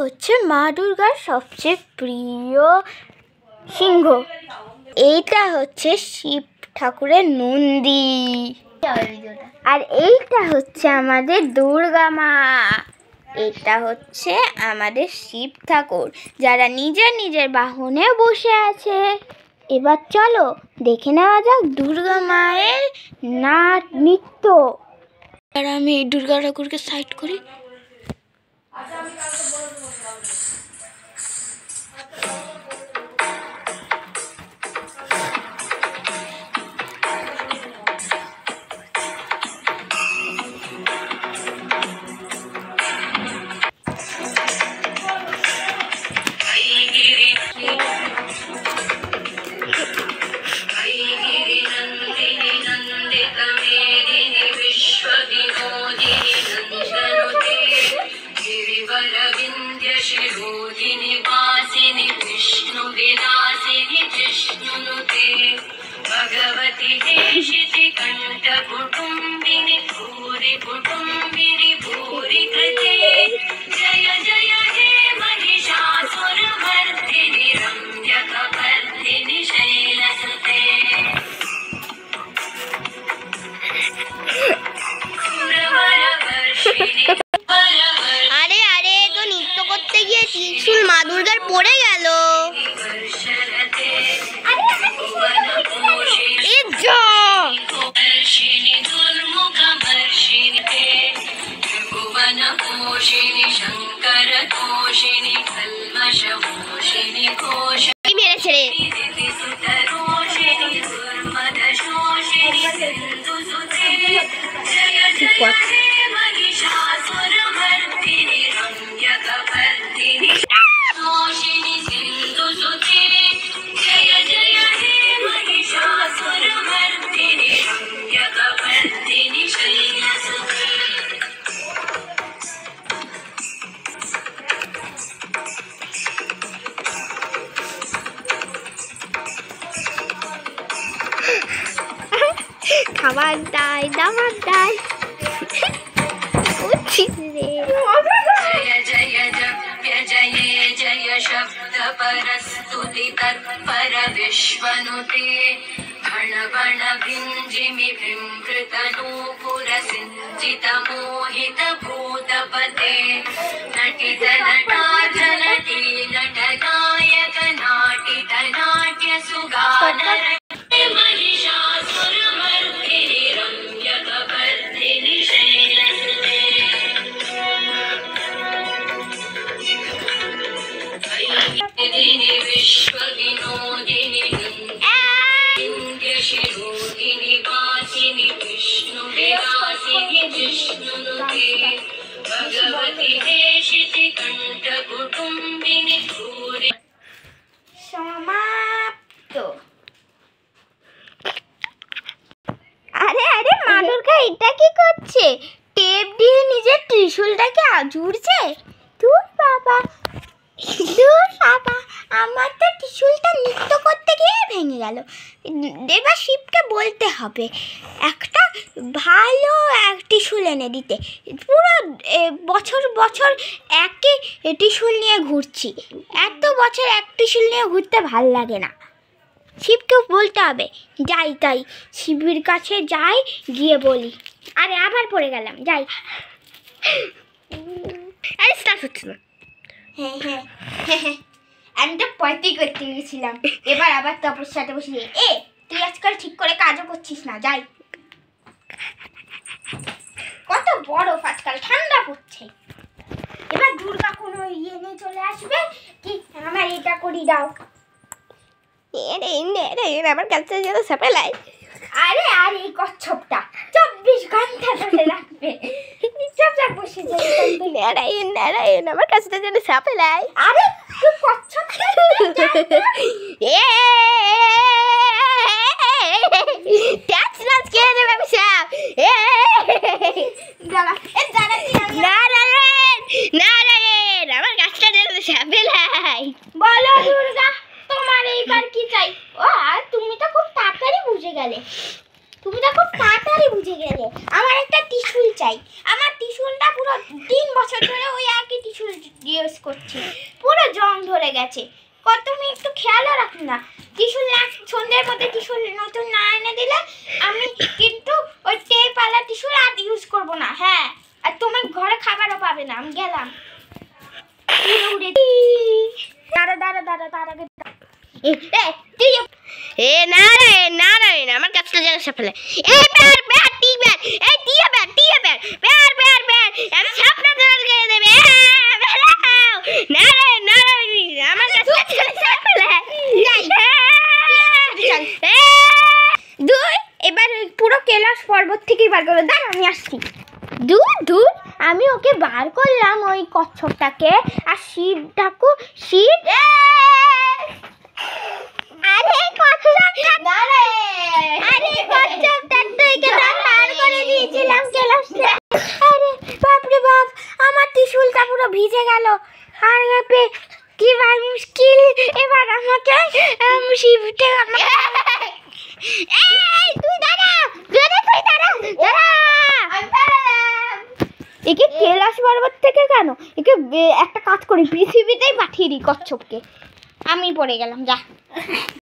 হচ্ছে মা দুর্গার সবচেয়ে প্রিয় সিংহ। এইটা হচ্ছে শিব ঠাকুরের নন্দী, আর এইটা হচ্ছে আমাদের দুর্গা মা। এটা হচ্ছে আমাদের শিব ঠাকুর, যারা নিজের নিজের বাহনে বসে আছে। এবার চলো দেখে নেওয়া যাক দুর্গা মায়ের নৃত্য। আর আমি এই দুর্গা ঠাকুরকে সাইড করি। भगवती देशिति कंठ कुटुंबिनी भूरि कुटुंबिनी भूरि कृते जय जय हे महिषासुरमर्दिनि रम्यकपर्दिनि शैलसुते আরে আরে তো নৃত্য করতে গিয়ে ত্রিশূল মা দুর্গার পড়ে গেল। शंकर तोषिणी कल्मष मोषिणी कोश মেরেছে খাবার দায় দাবার দায় जय जय जप्य जय जय शब्द परस्तुति तत्पर विश्वनुते भण भण भिञ्जिमि विमृत नूपुर सिञ्चित मोहित भूतपते नटित नटार्जनटी नट नायक नाटित नाट्य सुगान महिषासुरमर्दिनि रम्यकपर्दिनि शैलसुते विश्वविनोदिनि नन्द्यशिरोदिनि वासिनि विष्णुविलासिनि जिष्णुनुते भगवति देशिति कंठ कुटुंबिनि भूरि সমাপ্ত। আরে আরে মা দুর্গা এটা কি করছে? টেপ দিয়ে নিজের ত্রিশূলটাকে জুড়ছে। দূর বাবা, দূর বাবা, আমার তো ত্রিশূলটা নৃত্য করতে গিয়ে ভেঙে গেল। এবার শিবকে বলতে হবে একটা ভালো এক ত্রিশূল এনে দিতে। পুরো বছর বছর একই ত্রিশূল নিয়ে ঘুরছি, এত বছর এক ত্রিশূল নিয়ে ঘুরতে ভাল লাগে না। শিবকেও বলতে হবে। যাই তাই শিবের কাছে যাই, গিয়ে বলি। আরে আবার পড়ে গেলাম, যাই। আরে স্টার্ট হচ্ছে না। হ্যাঁ হ্যাঁ হ্যাঁ হ্যাঁ, আমি তো পয়টি করতে গেছিলাম, এবার আবার তপস্যাতে বসিয়ে। তুই আজকাল ঠিক করে কাজও করছিস না, যাই। কত বরফ আজকাল, ঠান্ডা পড়ছে। এবার দুর্গা কোনো ইয়ে নিয়ে চলে আসবে কি, আমার এটা করি দাও। আমার কাছে যেন সাপেলাই। আরে আর এই কচ্ছপটা 24 ঘন্টা ধরে রাখবে, চুপচাপ বসে যাই। নারায়ণ নারায়ণ, আমার কাছে যেন সাপেলাই। আরে তুই কচ্ছপটা ট্যাক্স নাচ কে দেবে আমি সাপ। নারায়ণ নারায়ণ, আমার গাছটা যেন সাপেলাই। বলো দুর্গা, তোমার এইবার কি চাই? ও তুমি তো খুব তাড়াতাড়ি বুঝে গেলে, আমার একটা ত্রিশূল চাই। আমার ত্রিশূলটা পুরো 3 বছর ধরে ওই একই ত্রিশূল দিয়ে জিজ্ঞেস করছি, পুরো জং ধরে গেছে। তুমি একটু খেয়ালও রাখো না। ত্রিশুল না, সন্ধ্যের মধ্যে ত্রিশুল নতুন না এনে দিলে আমি কিন্তু ওই টেপওয়ালা ত্রিশুল আর ইউজ করবো না। হ্যাঁ, আর তোমার ঘরে খাবারও পাবে না। আমি গেলাম। নারায়ণ আমার কাছটা যেন সাফলে এই বের বের টি বের এই টিয়া বের বের বের বের আমি সাপনা ধরে গিয়ে দেবে নারায়ণ আমার কাছটা যেন সাফলে দূর, এবার পুরো কৈলাস পর্বত থেকেই বার করবো। দাঁড়া, আমি আসছি। দূর, আমি ওকে বার করলাম, ওই কচ্ছপটাকে। আর শিব ডাকু, শিব। আরে কচ্ছপটা, আরে কচ্ছপটা তো একে বার করে দিয়েছিলাম কৈলাস থেকে। আরে বাপরে বাপ, আমার ত্রিশূলটা পুরো ভিজে গেল। আর কি মুশকিল, এবার আমাকে শিবটা তুই দাঁড়া, একে কৈলাস পর্বত থেকে কেন, একে একটা কাজ করি, পৃথিবীতেই পাঠিয়ে দিই কচ্ছপকে। আমি পড়ে গেলাম, যা।